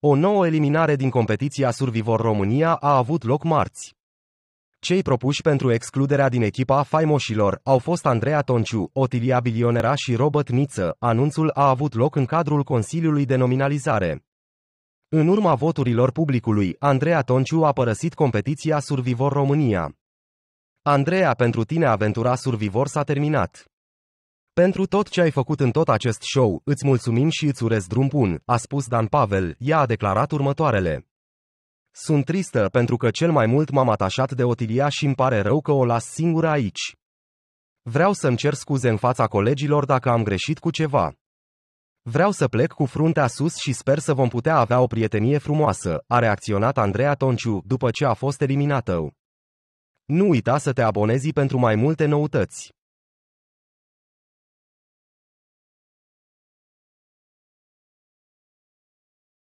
O nouă eliminare din competiția Survivor România a avut loc marți. Cei propuși pentru excluderea din echipa faimoșilor au fost Andreea Tonciu, Otilia Bilionera și Robert Niță. Anunțul a avut loc în cadrul Consiliului de Nominalizare. În urma voturilor publicului, Andreea Tonciu a părăsit competiția Survivor România. Andreea, pentru tine aventura Survivor s-a terminat. Pentru tot ce ai făcut în tot acest show, îți mulțumim și îți urez drum bun, a spus Dan Pavel. Ea a declarat următoarele. Sunt tristă pentru că cel mai mult m-am atașat de Otilia și îmi pare rău că o las singură aici. Vreau să-mi cer scuze în fața colegilor dacă am greșit cu ceva. Vreau să plec cu fruntea sus și sper să vom putea avea o prietenie frumoasă, a reacționat Andreea Tonciu după ce a fost eliminată. Nu uita să te abonezi pentru mai multe noutăți.